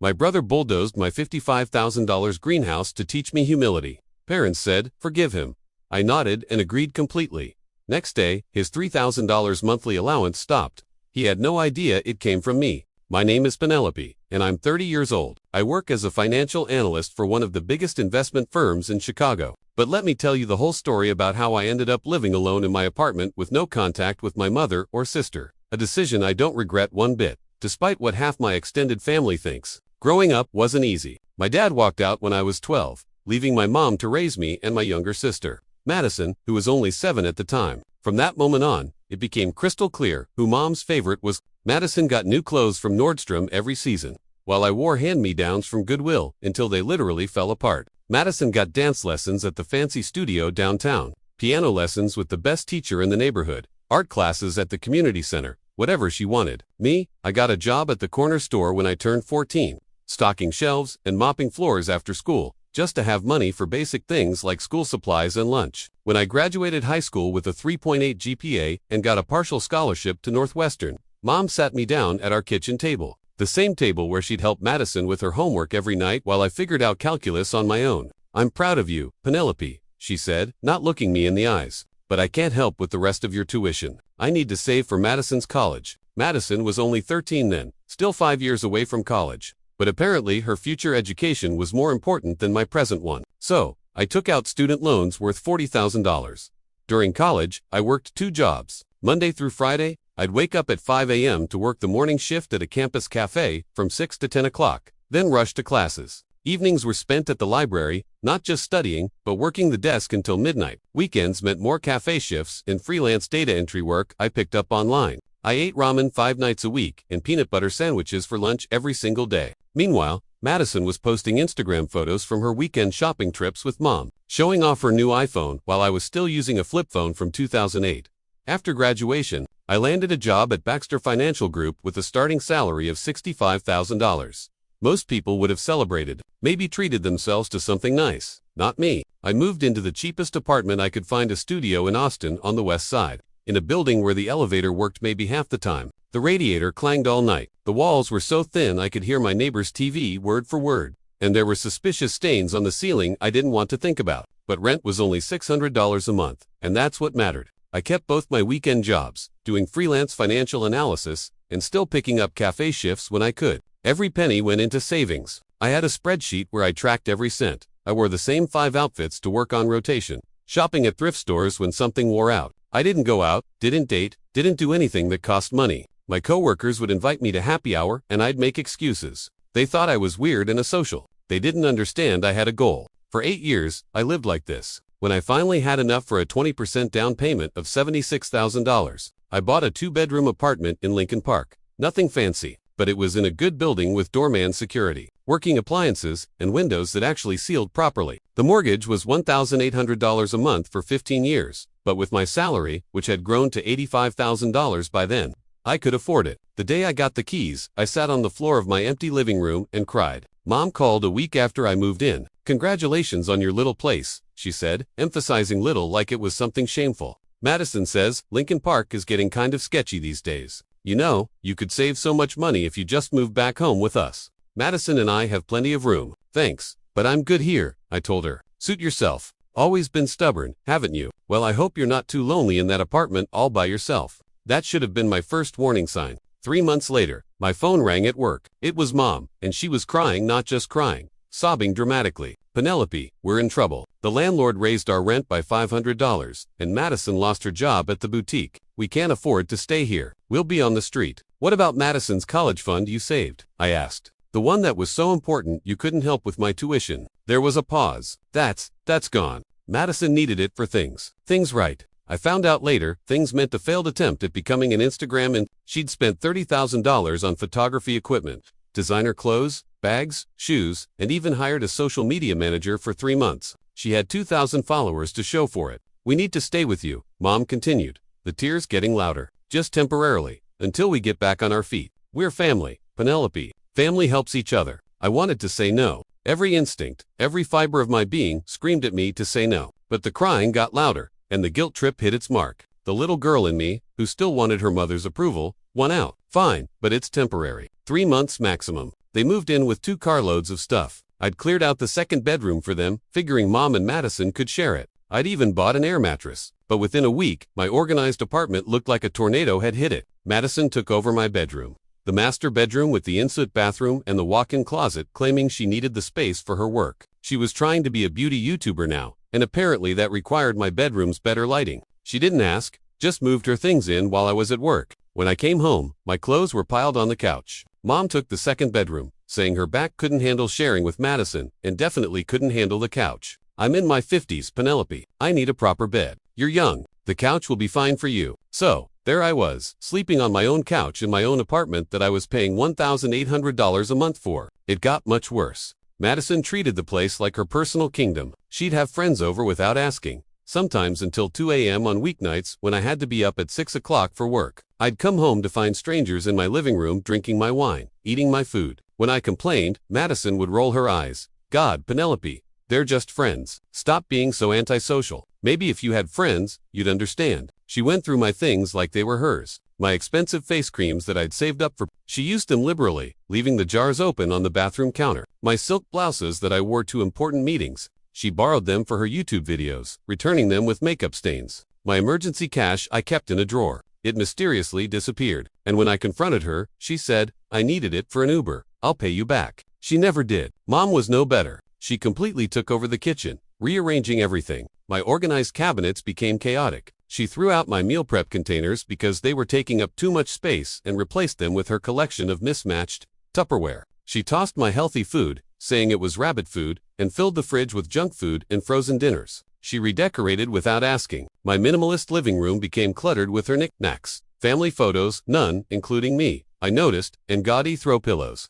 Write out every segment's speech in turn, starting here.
My brother bulldozed my $55,000 greenhouse to teach me humility. Parents said, forgive him. I nodded and agreed completely. Next day, his $3,000 monthly allowance stopped. He had no idea it came from me. My name is Penelope, and I'm 30 years old. I work as a financial analyst for one of the biggest investment firms in Chicago. But let me tell you the whole story about how I ended up living alone in my apartment with no contact with my mother or sister. A decision I don't regret one bit, despite what half my extended family thinks. Growing up wasn't easy. My dad walked out when I was 12, leaving my mom to raise me and my younger sister, Madison, who was only 7 at the time. From that moment on, it became crystal clear who Mom's favorite was. Madison got new clothes from Nordstrom every season, while I wore hand-me-downs from Goodwill until they literally fell apart. Madison got dance lessons at the fancy studio downtown, piano lessons with the best teacher in the neighborhood, art classes at the community center, whatever she wanted. Me, I got a job at the corner store when I turned 14, stocking shelves and mopping floors after school, just to have money for basic things like school supplies and lunch. When I graduated high school with a 3.8 GPA and got a partial scholarship to Northwestern, Mom sat me down at our kitchen table, the same table where she'd help Madison with her homework every night while I figured out calculus on my own. I'm proud of you, Penelope, she said, not looking me in the eyes. But I can't help with the rest of your tuition. I need to save for Madison's college. Madison was only 13 then, still 5 years away from college. But apparently her future education was more important than my present one. So, I took out student loans worth $40,000. During college, I worked 2 jobs. Monday through Friday, I'd wake up at 5 a.m. to work the morning shift at a campus cafe from 6 to 10 o'clock, then rush to classes. Evenings were spent at the library, not just studying, but working the desk until midnight. Weekends meant more cafe shifts and freelance data entry work I picked up online. I ate ramen 5 nights a week and peanut butter sandwiches for lunch every single day. Meanwhile, Madison was posting Instagram photos from her weekend shopping trips with Mom, showing off her new iPhone while I was still using a flip phone from 2008. After graduation, I landed a job at Baxter Financial Group with a starting salary of $65,000. Most people would have celebrated, maybe treated themselves to something nice. Not me. I moved into the cheapest apartment I could find, a studio in Austin on the west side, in a building where the elevator worked maybe half the time. The radiator clanged all night. The walls were so thin I could hear my neighbor's TV word for word. And there were suspicious stains on the ceiling I didn't want to think about. But rent was only $600 a month, and that's what mattered. I kept both my weekend jobs, doing freelance financial analysis, and still picking up cafe shifts when I could. Every penny went into savings. I had a spreadsheet where I tracked every cent. I wore the same 5 outfits to work on rotation, shopping at thrift stores when something wore out. I didn't go out, didn't date, didn't do anything that cost money. My coworkers would invite me to happy hour and I'd make excuses. They thought I was weird and asocial. They didn't understand I had a goal. For 8 years, I lived like this. When I finally had enough for a 20% down payment of $76,000, I bought a 2-bedroom apartment in Lincoln Park. Nothing fancy, but it was in a good building with doorman security, working appliances, and windows that actually sealed properly. The mortgage was $1,800 a month for 15 years, but with my salary, which had grown to $85,000 by then, I could afford it. The day I got the keys, I sat on the floor of my empty living room and cried. Mom called a week after I moved in. "Congratulations on your little place," she said, emphasizing little like it was something shameful. "Madison says Lincoln Park is getting kind of sketchy these days. You know, you could save so much money if you just moved back home with us. Madison and I have plenty of room. Thanks, but I'm good here," I told her. "Suit yourself. Always been stubborn, haven't you? Well, I hope you're not too lonely in that apartment all by yourself." That should have been my first warning sign. 3 months later, my phone rang at work. It was Mom, and she was crying, not just crying, sobbing dramatically. "Penelope, we're in trouble. The landlord raised our rent by $500, and Madison lost her job at the boutique. We can't afford to stay here. We'll be on the street." "What about Madison's college fund you saved?" I asked. "The one that was so important you couldn't help with my tuition." There was a pause. That's gone. Madison needed it for things. Right. I found out later, things meant a failed attempt at becoming an Instagram, and she'd spent $30,000 on photography equipment, designer clothes, bags, shoes, and even hired a social media manager for 3 months. She had 2,000 followers to show for it. "We need to stay with you," Mom continued, the tears getting louder. "Just temporarily, until we get back on our feet. We're family, Penelope. Family helps each other." I wanted to say no. Every instinct, every fiber of my being screamed at me to say no. But the crying got louder, and the guilt trip hit its mark. The little girl in me, who still wanted her mother's approval, won out. "Fine, but it's temporary. 3 months maximum. They moved in with 2 carloads of stuff. I'd cleared out the second bedroom for them, figuring Mom and Madison could share it. I'd even bought an air mattress. But within a week, my organized apartment looked like a tornado had hit it. Madison took over my bedroom. The master bedroom with the ensuite bathroom and the walk-in closet, claiming she needed the space for her work. She was trying to be a beauty YouTuber now, and apparently that required my bedroom's better lighting. She didn't ask, just moved her things in while I was at work. When I came home, my clothes were piled on the couch. Mom took the second bedroom, saying her back couldn't handle sharing with Madison and definitely couldn't handle the couch. I'm in my 50s, Penelope. I need a proper bed. You're young. The couch will be fine for you. So, there I was, sleeping on my own couch in my own apartment that I was paying $1,800 a month for. It got much worse. Madison treated the place like her personal kingdom. She'd have friends over without asking, sometimes until 2 a.m. on weeknights when I had to be up at 6 o'clock for work. I'd come home to find strangers in my living room drinking my wine, eating my food. When I complained, Madison would roll her eyes. God, Penelope, they're just friends. Stop being so antisocial. Maybe if you had friends, you'd understand. She went through my things like they were hers. My expensive face creams that I'd saved up for. She used them liberally, leaving the jars open on the bathroom counter. My silk blouses that I wore to important meetings. She borrowed them for her YouTube videos, returning them with makeup stains. My emergency cash I kept in a drawer. It mysteriously disappeared. And when I confronted her, she said, I needed it for an Uber. I'll pay you back. She never did. Mom was no better. She completely took over the kitchen, rearranging everything. My organized cabinets became chaotic. She threw out my meal prep containers because they were taking up too much space and replaced them with her collection of mismatched Tupperware. She tossed my healthy food, saying it was rabbit food, and filled the fridge with junk food and frozen dinners. She redecorated without asking. My minimalist living room became cluttered with her knickknacks. Family photos, none, including me, I noticed, and gaudy throw pillows.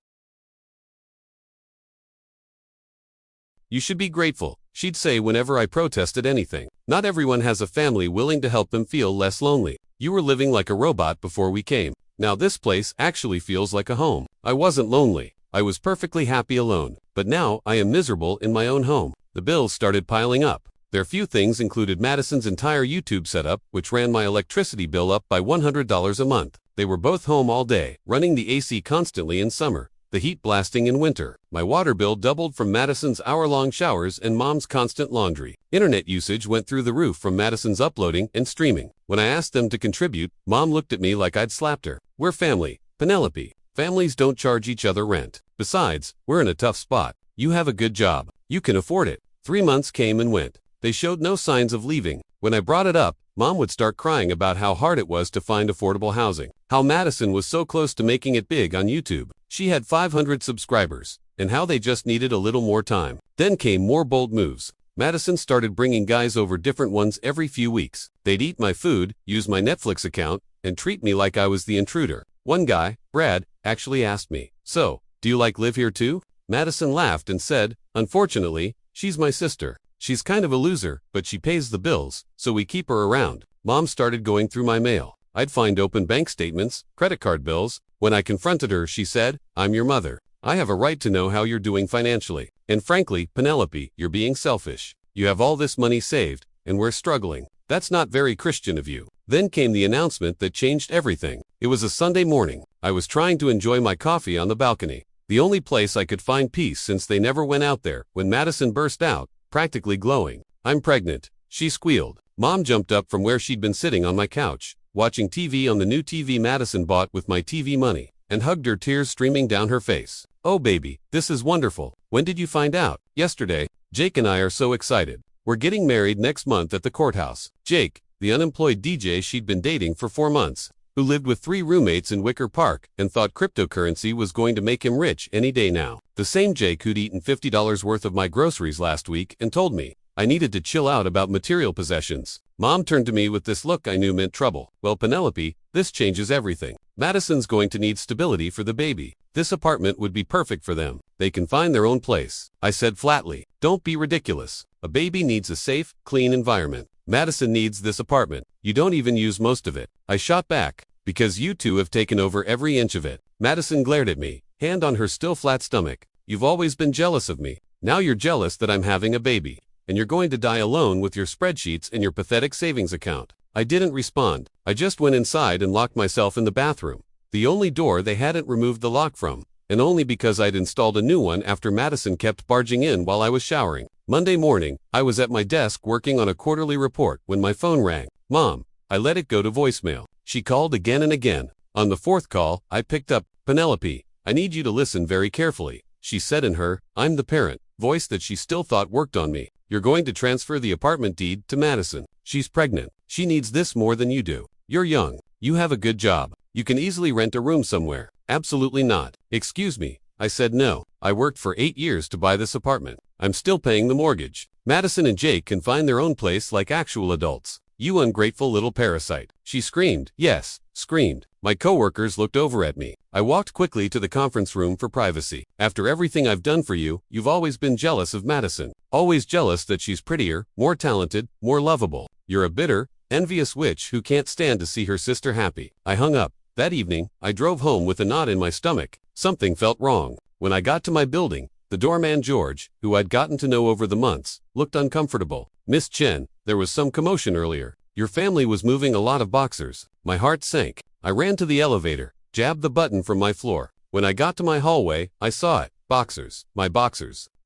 You should be grateful, she'd say whenever I protested anything. Not everyone has a family willing to help them feel less lonely. You were living like a robot before we came. Now this place actually feels like a home. I wasn't lonely. I was perfectly happy alone. But now I am miserable in my own home. The bills started piling up. Their few things included Madison's entire YouTube setup, which ran my electricity bill up by $100 a month. They were both home all day, running the AC constantly in summer, the heat blasting in winter. My water bill doubled from Madison's hour-long showers and Mom's constant laundry. Internet usage went through the roof from Madison's uploading and streaming. When I asked them to contribute, Mom looked at me like I'd slapped her. We're family, Penelope. Families don't charge each other rent. Besides, we're in a tough spot. You have a good job. You can afford it. 3 months came and went. They showed no signs of leaving. When I brought it up, Mom would start crying about how hard it was to find affordable housing, how Madison was so close to making it big on YouTube. She had 500 subscribers, and how they just needed a little more time. Then came more bold moves. Madison started bringing guys over, different ones every few weeks. They'd eat my food, use my Netflix account, and treat me like I was the intruder. One guy, Brad, actually asked me, "So, do you live here too?" Madison laughed and said, "Unfortunately, she's my sister. She's kind of a loser, but she pays the bills, so we keep her around." Mom started going through my mail. I'd find open bank statements, credit card bills. When I confronted her, she said, "I'm your mother. I have a right to know how you're doing financially. And frankly, Penelope, you're being selfish. You have all this money saved, and we're struggling. That's not very Christian of you." Then came the announcement that changed everything. It was a Sunday morning. I was trying to enjoy my coffee on the balcony, the only place I could find peace since they never went out there, when Madison burst out, practically glowing. "I'm pregnant," she squealed. Mom jumped up from where she'd been sitting on my couch, watching TV on the new TV Madison bought with my TV money, and hugged her, tears streaming down her face. "Oh baby, this is wonderful. When did you find out?" "Yesterday. Jake and I are so excited. We're getting married next month at the courthouse." Jake, the unemployed DJ she'd been dating for 4 months, who lived with 3 roommates in Wicker Park and thought cryptocurrency was going to make him rich any day now. The same Jake who'd eaten $50 worth of my groceries last week and told me I needed to chill out about material possessions. Mom turned to me with this look I knew meant trouble. "Well, Penelope, this changes everything. Madison's going to need stability for the baby. This apartment would be perfect for them. They can find their own place." I said flatly, "Don't be ridiculous. A baby needs a safe, clean environment. Madison needs this apartment. You don't even use most of it." I shot back, "Because you two have taken over every inch of it." Madison glared at me, hand on her still flat stomach. "You've always been jealous of me. Now you're jealous that I'm having a baby. And you're going to die alone with your spreadsheets and your pathetic savings account." I didn't respond. I just went inside and locked myself in the bathroom, the only door they hadn't removed the lock from, and only because I'd installed a new one after Madison kept barging in while I was showering. Monday morning, I was at my desk working on a quarterly report when my phone rang. Mom. I let it go to voicemail. She called again and again. On the fourth call, I picked up. Penelope, I need you to listen very carefully, she said in her, I'm the parent, voice that she still thought worked on me. You're going to transfer the apartment deed to Madison. She's pregnant. She needs this more than you do. You're young. You have a good job. You can easily rent a room somewhere. Absolutely not. Excuse me. I said no. I worked for 8 years to buy this apartment. I'm still paying the mortgage. Madison and Jake can find their own place like actual adults. You ungrateful little parasite. She screamed. Yes, screamed. My coworkers looked over at me. I walked quickly to the conference room for privacy. After everything I've done for you, you've always been jealous of Madison. Always jealous that she's prettier, more talented, more lovable. You're a bitter, envious witch who can't stand to see her sister happy. I hung up. That evening, I drove home with a knot in my stomach. Something felt wrong. When I got to my building, the doorman George, who I'd gotten to know over the months, looked uncomfortable. Miss Chen, there was some commotion earlier. Your family was moving a lot of boxers. My heart sank. I ran to the elevator, jabbed the button from my floor. When I got to my hallway, I saw it. Boxers.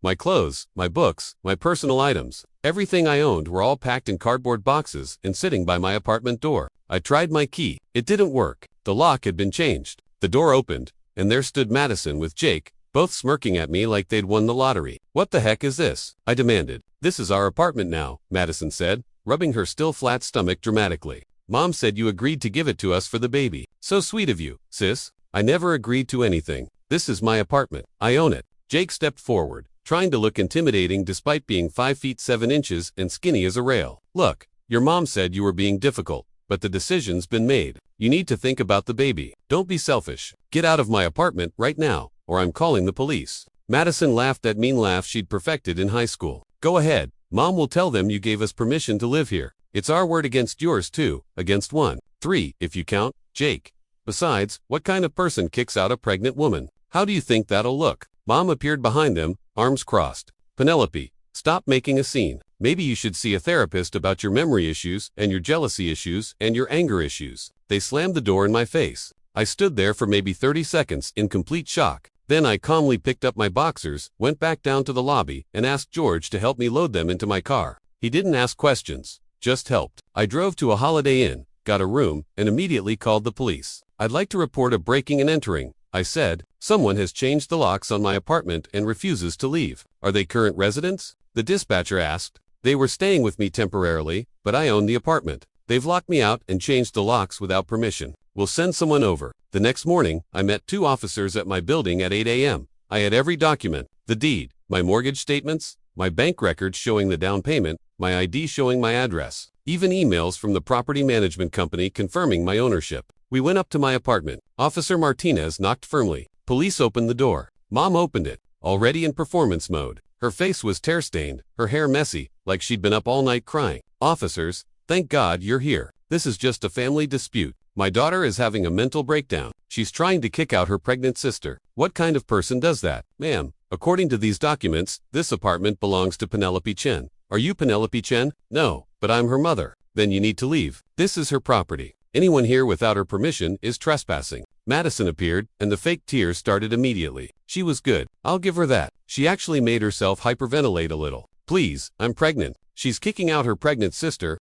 My clothes, my books, my personal items. Everything I owned were all packed in cardboard boxes and sitting by my apartment door. I tried my key. It didn't work. The lock had been changed. The door opened, and there stood Madison with Jake, both smirking at me like they'd won the lottery. What the heck is this? I demanded. This is our apartment now, Madison said, rubbing her still flat stomach dramatically. Mom said you agreed to give it to us for the baby. So sweet of you, sis. I never agreed to anything. This is my apartment. I own it. Jake stepped forward, trying to look intimidating despite being 5 feet 7 inches and skinny as a rail. Look, your mom said you were being difficult, but the decision's been made. You need to think about the baby. Don't be selfish. Get out of my apartment right now, or I'm calling the police. Madison laughed that mean laugh she'd perfected in high school. Go ahead. Mom will tell them you gave us permission to live here. It's our word against yours too, against 1, 3, if you count, Jake. Besides, what kind of person kicks out a pregnant woman? How do you think that'll look? Mom appeared behind them, arms crossed. Penelope, stop making a scene. Maybe you should see a therapist about your memory issues and your jealousy issues and your anger issues. They slammed the door in my face. I stood there for maybe 30 seconds in complete shock. Then I calmly picked up my boxers, went back down to the lobby, and asked George to help me load them into my car. He didn't ask questions, just helped. I drove to a Holiday Inn, got a room, and immediately called the police. I'd like to report a breaking and entering, I said. Someone has changed the locks on my apartment and refuses to leave. Are they current residents? The dispatcher asked. They were staying with me temporarily, but I own the apartment. They've locked me out and changed the locks without permission. We'll send someone over. The next morning, I met 2 officers at my building at 8 a.m. I had every document, the deed, my mortgage statements, my bank records showing the down payment, my ID showing my address, even emails from the property management company confirming my ownership. We went up to my apartment. Officer Martinez knocked firmly. Police opened the door. Mom opened it, already in performance mode. Her face was tear-stained, her hair messy, like she'd been up all night crying. Officers, thank God you're here. This is just a family dispute. My daughter is having a mental breakdown. She's trying to kick out her pregnant sister. What kind of person does that, ma'am? According to these documents, this apartment belongs to Penelope Chen. Are you Penelope Chen? No, but I'm her mother. Then you need to leave. This is her property. Anyone here without her permission is trespassing. Madison appeared, and the fake tears started immediately. She was good. I'll give her that. She actually made herself hyperventilate a little. Please, I'm pregnant. She's kicking out her pregnant sister.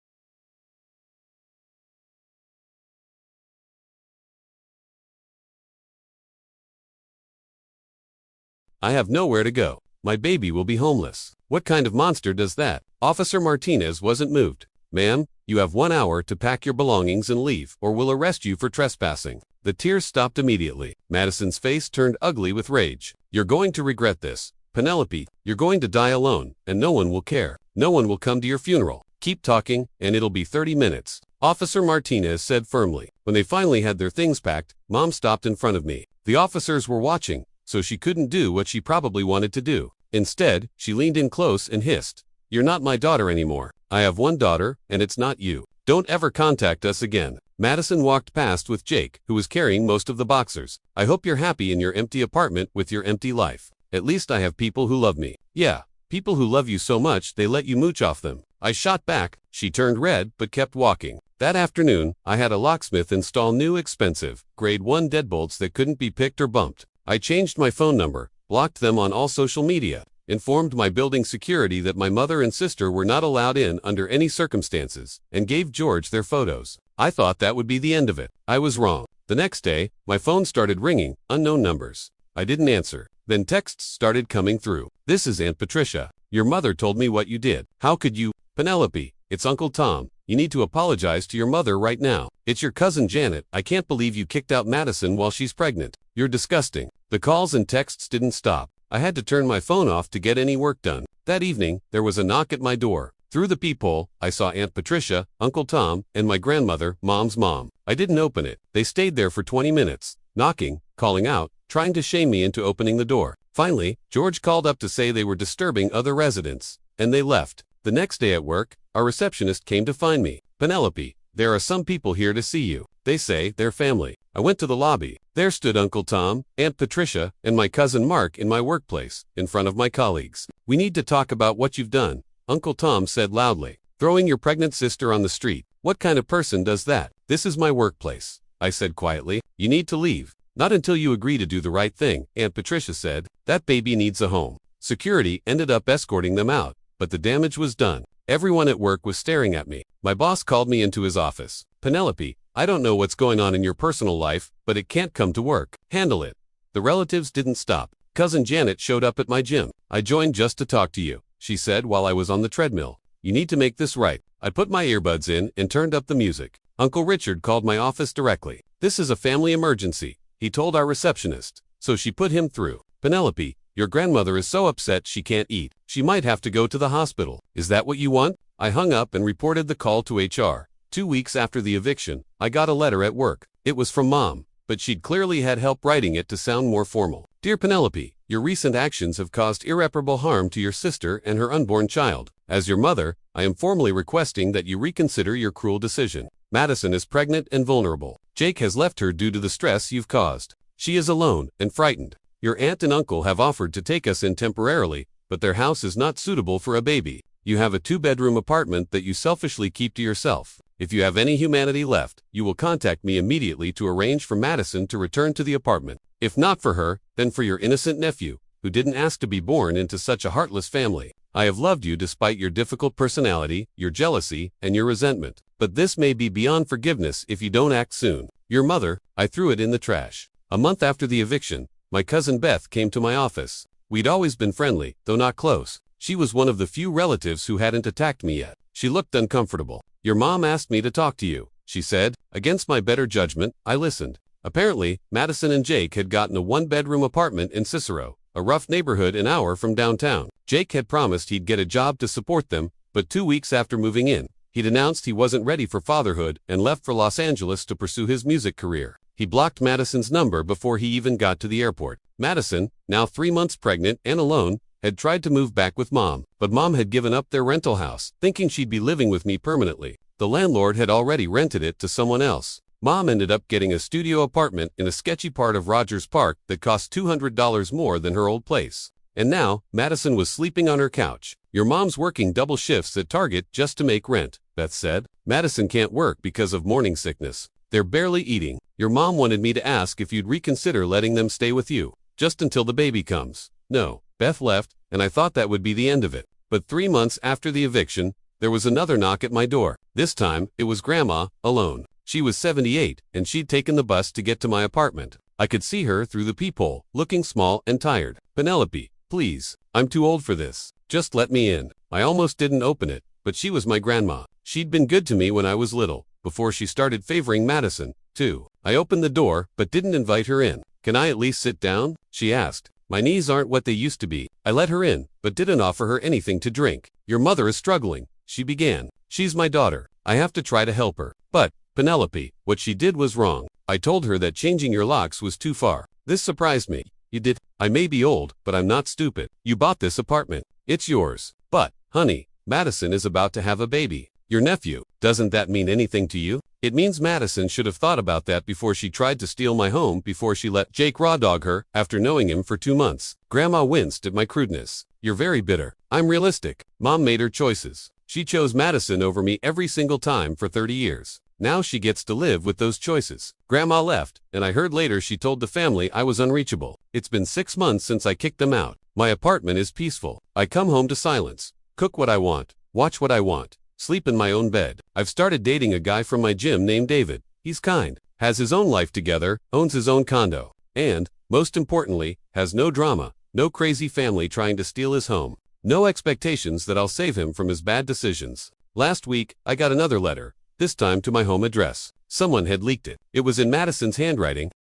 I have nowhere to go. My baby will be homeless. What kind of monster does that? Officer Martinez wasn't moved. Ma'am, you have 1 hour to pack your belongings and leave, or we'll arrest you for trespassing. The tears stopped immediately. Madison's face turned ugly with rage. You're going to regret this. Penelope, you're going to die alone, and no one will care. No one will come to your funeral. Keep talking, and it'll be 30 minutes. Officer Martinez said firmly. When they finally had their things packed, Mom stopped in front of me. The officers were watching, so she couldn't do what she probably wanted to do. Instead, she leaned in close and hissed. You're not my daughter anymore. I have 1 daughter, and it's not you. Don't ever contact us again. Madison walked past with Jake, who was carrying most of the boxers. I hope you're happy in your empty apartment with your empty life. At least I have people who love me. Yeah, people who love you so much they let you mooch off them. I shot back. She turned red but kept walking. That afternoon, I had a locksmith install new expensive, grade 1 deadbolts that couldn't be picked or bumped. I changed my phone number, blocked them on all social media, informed my building security that my mother and sister were not allowed in under any circumstances, and gave George their photos. I thought that would be the end of it. I was wrong. The next day, my phone started ringing, unknown numbers. I didn't answer. Then texts started coming through. "This is Aunt Patricia. Your mother told me what you did. How could you? Penelope, it's Uncle Tom. You need to apologize to your mother right now. It's your cousin Janet. I can't believe you kicked out Madison while she's pregnant. You're disgusting." The calls and texts didn't stop. I had to turn my phone off to get any work done. That evening, there was a knock at my door. Through the peephole, I saw Aunt Patricia, Uncle Tom, and my grandmother, Mom's mom. I didn't open it. They stayed there for 20 minutes, knocking, calling out, trying to shame me into opening the door. Finally, George called up to say they were disturbing other residents, and they left. The next day at work, our receptionist came to find me. "Penelope, there are some people here to see you. They say they're family." I went to the lobby. There stood Uncle Tom, Aunt Patricia, and my cousin Mark in my workplace, in front of my colleagues. "We need to talk about what you've done," Uncle Tom said loudly. "Throwing your pregnant sister on the street. What kind of person does that?" "This is my workplace," I said quietly. "You need to leave." "Not until you agree to do the right thing," Aunt Patricia said. "That baby needs a home." Security ended up escorting them out, but the damage was done. Everyone at work was staring at me. My boss called me into his office. "Penelope, I don't know what's going on in your personal life, but it can't come to work. Handle it." The relatives didn't stop. Cousin Janet showed up at my gym. "I joined just to talk to you," she said while I was on the treadmill. "You need to make this right." I put my earbuds in and turned up the music. Uncle Richard called my office directly. "This is a family emergency," he told our receptionist. So she put him through. "Penelope, your grandmother is so upset she can't eat. She might have to go to the hospital. Is that what you want?" I hung up and reported the call to HR. 2 weeks after the eviction, I got a letter at work. It was from Mom, but she'd clearly had help writing it to sound more formal. "Dear Penelope, your recent actions have caused irreparable harm to your sister and her unborn child. As your mother, I am formally requesting that you reconsider your cruel decision. Madison is pregnant and vulnerable. Jake has left her due to the stress you've caused. She is alone and frightened. Your aunt and uncle have offered to take us in temporarily, but their house is not suitable for a baby. You have a 2-bedroom apartment that you selfishly keep to yourself. If you have any humanity left, you will contact me immediately to arrange for Madison to return to the apartment. If not for her, then for your innocent nephew, who didn't ask to be born into such a heartless family. I have loved you despite your difficult personality, your jealousy, and your resentment. But this may be beyond forgiveness if you don't act soon. Your mother." I threw it in the trash. A month after the eviction, my cousin Beth came to my office. We'd always been friendly, though not close. She was one of the few relatives who hadn't attacked me yet. She looked uncomfortable. "Your mom asked me to talk to you," she said. Against my better judgment, I listened. Apparently, Madison and Jake had gotten a 1-bedroom apartment in Cicero, a rough neighborhood an hour from downtown. Jake had promised he'd get a job to support them, but 2 weeks after moving in, he'd announced he wasn't ready for fatherhood and left for Los Angeles to pursue his music career. He blocked Madison's number before he even got to the airport. Madison, now 3 months pregnant and alone, had tried to move back with Mom, but Mom had given up their rental house, thinking she'd be living with me permanently. The landlord had already rented it to someone else. Mom ended up getting a studio apartment in a sketchy part of Rogers Park that cost $200 more than her old place. And now, Madison was sleeping on her couch. "Your mom's working double shifts at Target just to make rent," Beth said. "Madison can't work because of morning sickness. They're barely eating. Your mom wanted me to ask if you'd reconsider letting them stay with you, just until the baby comes." No. Beth left, and I thought that would be the end of it. But 3 months after the eviction, there was another knock at my door. This time, it was Grandma, alone. She was 78, and she'd taken the bus to get to my apartment. I could see her through the peephole, looking small and tired. "Penelope, please, I'm too old for this. Just let me in." I almost didn't open it, but she was my grandma. She'd been good to me when I was little, before she started favoring Madison, too. I opened the door, but didn't invite her in. "Can I at least sit down?" she asked. "My knees aren't what they used to be." I let her in, but didn't offer her anything to drink. "Your mother is struggling," she began. "She's my daughter. I have to try to help her. But, Penelope, what she did was wrong. I told her that changing your locks was too far." This surprised me. "You did? I may be old, but I'm not stupid. You bought this apartment. It's yours. But, honey, Madison is about to have a baby. Your nephew. Doesn't that mean anything to you?" "It means Madison should have thought about that before she tried to steal my home, before she let Jake raw dog her after knowing him for 2 months. Grandma winced at my crudeness. "You're very bitter." "I'm realistic. Mom made her choices. She chose Madison over me every single time for 30 years. Now she gets to live with those choices. Grandma left, and I heard later she told the family I was unreachable. It's been 6 months since I kicked them out. My apartment is peaceful. I come home to silence, cook what I want, watch what I want, sleep in my own bed. I've started dating a guy from my gym named David. He's kind, has his own life together, owns his own condo, and, most importantly, has no drama, no crazy family trying to steal his home, no expectations that I'll save him from his bad decisions. Last week, I got another letter, this time to my home address. Someone had leaked it. It was in Madison's handwriting.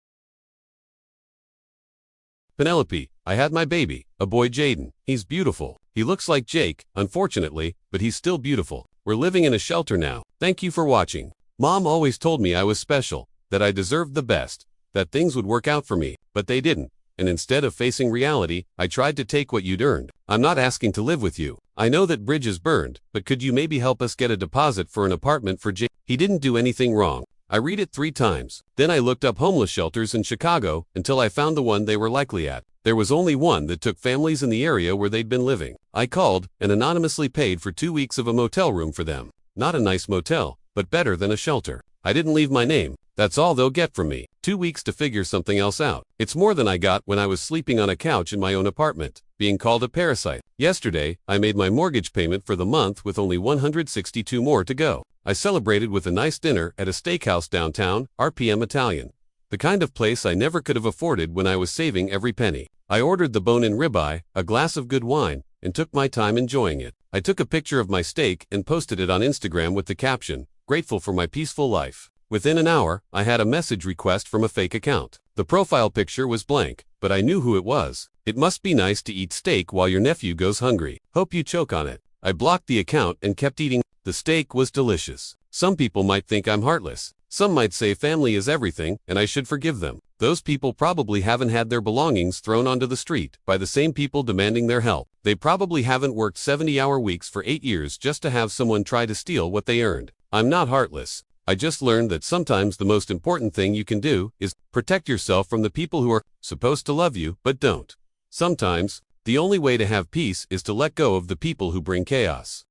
Penelope, I had my baby, a boy Jaden. He's beautiful. He looks like Jake, unfortunately, but he's still beautiful. We're living in a shelter now. Thank you for watching. Mom always told me I was special, that I deserved the best, that things would work out for me, but they didn't. And instead of facing reality, I tried to take what you'd earned. I'm not asking to live with you. I know that bridge is burned, but could you maybe help us get a deposit for an apartment for Jake? He didn't do anything wrong. I read it 3 times. Then I looked up homeless shelters in Chicago until I found the one they were likely at. There was only one that took families in the area where they'd been living. I called and anonymously paid for 2 weeks of a motel room for them. Not a nice motel, but better than a shelter. I didn't leave my name. That's all they'll get from me. 2 weeks to figure something else out. It's more than I got when I was sleeping on a couch in my own apartment, being called a parasite. Yesterday, I made my mortgage payment for the month with only 162 more to go. I celebrated with a nice dinner at a steakhouse downtown, RPM Italian. The kind of place I never could have afforded when I was saving every penny. I ordered the bone-in ribeye, a glass of good wine, and took my time enjoying it. I took a picture of my steak and posted it on Instagram with the caption, "Grateful for my peaceful life." Within an hour, I had a message request from a fake account. The profile picture was blank, but I knew who it was. It must be nice to eat steak while your nephew goes hungry. Hope you choke on it. I blocked the account and kept eating. The steak was delicious. Some people might think I'm heartless. Some might say family is everything, and I should forgive them. Those people probably haven't had their belongings thrown onto the street by the same people demanding their help. They probably haven't worked 70-hour weeks for 8 years just to have someone try to steal what they earned. I'm not heartless. I just learned that sometimes the most important thing you can do is protect yourself from the people who are supposed to love you but don't. Sometimes, the only way to have peace is to let go of the people who bring chaos.